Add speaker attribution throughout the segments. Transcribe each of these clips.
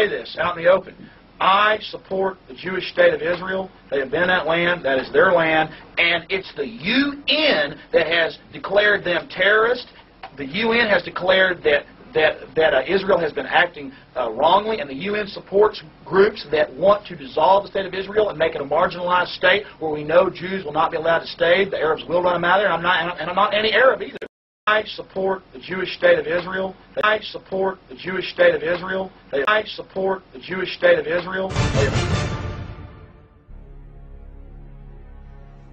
Speaker 1: say this out in the open. I support the Jewish state of Israel. They have been in that land. That is their land. And it's the UN that has declared them terrorists. The UN has declared that Israel has been acting wrongly, and the UN supports groups that want to dissolve the state of Israel and make it a marginalized state where we know Jews will not be allowed to stay. The Arabs will run them out of there. I'm not anti-Arab either. I support the Jewish state of Israel. I support the Jewish state of Israel. I support the Jewish state of Israel.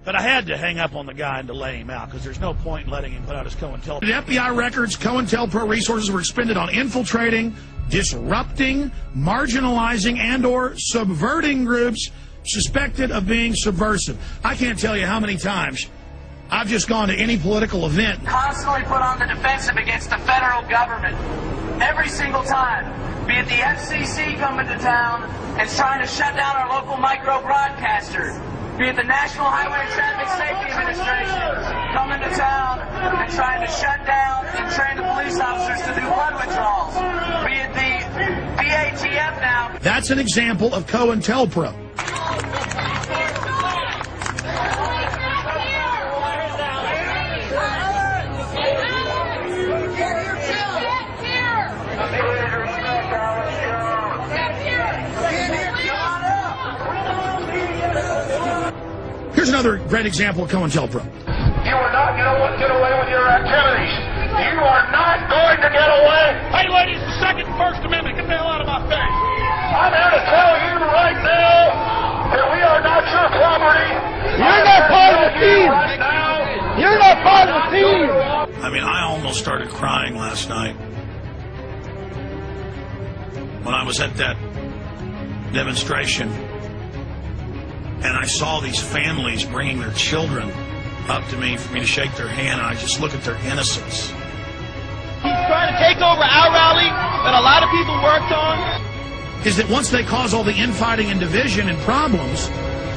Speaker 2: But I had to hang up on the guy and delay him out because there's no point in letting him put out his Cointelpro. The FBI records, Cointelpro resources were expended on infiltrating, disrupting, marginalizing, and/or subverting groups suspected of being subversive. I can't tell you how many times I've just gone to any political event.
Speaker 3: Constantly put on the defensive against the federal government. Every single time. Be it the FCC coming to town and trying to shut down our local micro-broadcaster. Be it the National Highway Traffic Safety Administration coming to town and trying to shut down and train the police officers to do blood withdrawals. Be it the BATF now.
Speaker 2: That's an example of Cointelpro. Here's another great example of Cointelpro.
Speaker 4: You are not going to get away with your activities. You are not going to get away.
Speaker 5: Hey, ladies, the Second and First Amendment, get the hell out of my face.
Speaker 4: I'm here to tell you right now that we are not your property.
Speaker 5: You're not part of the team.
Speaker 4: Right now.
Speaker 5: You're not part of the team.
Speaker 2: I mean, I almost started crying last night when I was at that demonstration. And I saw these families bringing their children up to me for me to shake their hand, and I just look at their innocence.
Speaker 6: He's trying to take over our rally that a lot of people worked on.
Speaker 2: Is that once they cause all the infighting and division and problems,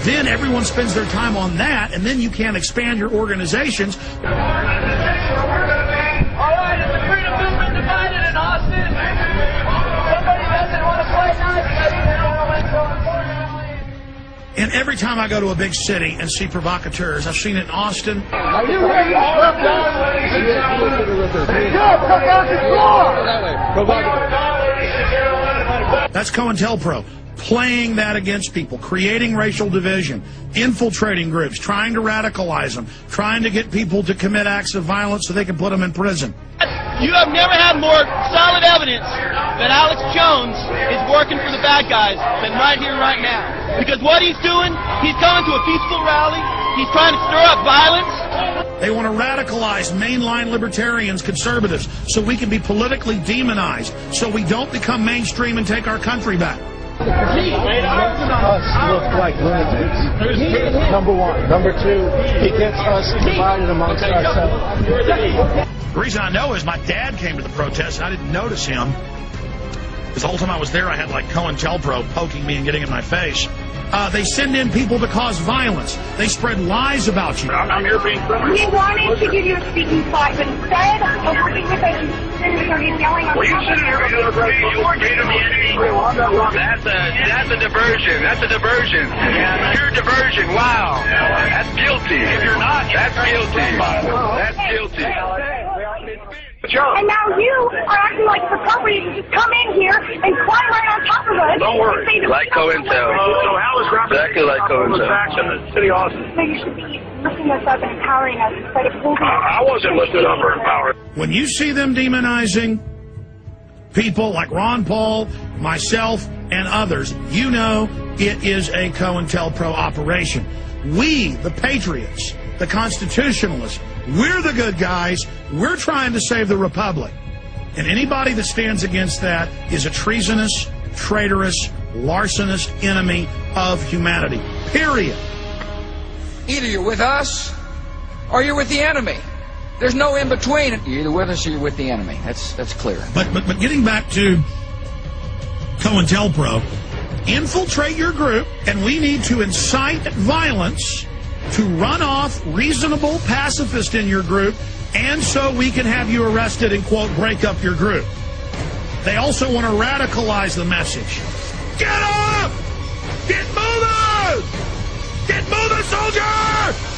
Speaker 2: then everyone spends their time on that, and then you can't expand your organizations.
Speaker 3: All right, is the freedom movement divided in Austin? Somebody doesn't want to fight nice.
Speaker 2: And every time I go to a big city and see provocateurs, I've seen it in Austin.
Speaker 5: Are you ready to step down, ladies and gentlemen?
Speaker 2: That's Cointelpro, playing that against people, creating racial division, infiltrating groups, trying to radicalize them, trying to get people to commit acts of violence so they can put them in prison.
Speaker 6: You have never had more solid evidence that Alex Jones is working for the bad guys than right here, right now. Because what he's doing, he's coming to a peaceful rally, he's trying to stir up violence.
Speaker 2: They want to radicalize mainline libertarians, conservatives, so we can be politically demonized, so we don't become mainstream and take our country back.
Speaker 7: Us look like lunatics. Number one. Number two, he gets us divided amongst ourselves.
Speaker 2: The reason I know is my dad came to the protest and I didn't notice him. Because the whole time I was there, I had like Cointelpro poking me and getting in my face. They send in people to cause violence. They spread lies about you.
Speaker 4: I'm here being friendly.
Speaker 8: We wanted to give you a speaking spot, but instead of working with us, you're yelling on
Speaker 4: Well, you sitting here you look like you are being the enemy.
Speaker 9: That's a diversion. That's a diversion. Pure diversion. Wow. That's guilty. If you're not, that's guilty. That's guilty.
Speaker 8: And now you are acting like the property to just come in here and climb right on top of us.
Speaker 9: Don't worry. Like Cointel. Exactly like Cointel.
Speaker 4: City Austin.
Speaker 8: So you should be lifting us up and empowering us instead of moving.
Speaker 4: I wasn't lifted up or empowered.
Speaker 2: When you see them demonizing people like Ron Paul, myself, and others, you know it is a Cointelpro operation. We, the patriots, the constitutionalists, we're the good guys. We're trying to save the republic. And anybody that stands against that is a treasonous, traitorous, larcenous enemy of humanity. Period.
Speaker 10: Either you're with us or you're with the enemy. There's no in between. You're either with us or you're with the enemy. That's clear.
Speaker 2: But getting back to Cointelpro, infiltrate your group, and we need to incite violence to run off reasonable pacifists in your group, and so we can have you arrested and, quote, break up your group. They also want to radicalize the message. Get up! Get moving! Get moving, soldier!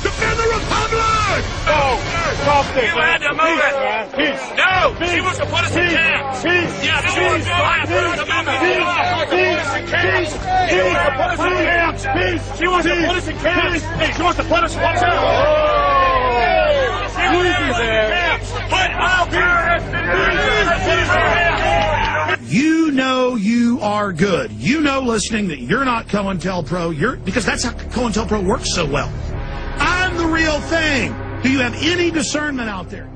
Speaker 2: Defend the Republic!
Speaker 5: No! Stop this! You had to move it! Peace! No! Peace. She wants to put us in camps! Peace! Yeah, she wants to put us in camps! Peace! She wants to put us in camps! Hey, she wants to put us in camps! She wants to put us in camps! Put our terrorists in camps!
Speaker 2: You know you are good. You know, listening, that you're not Cointelpro. Because that's how Cointelpro works so well. I'm the real thing. Do you have any discernment out there?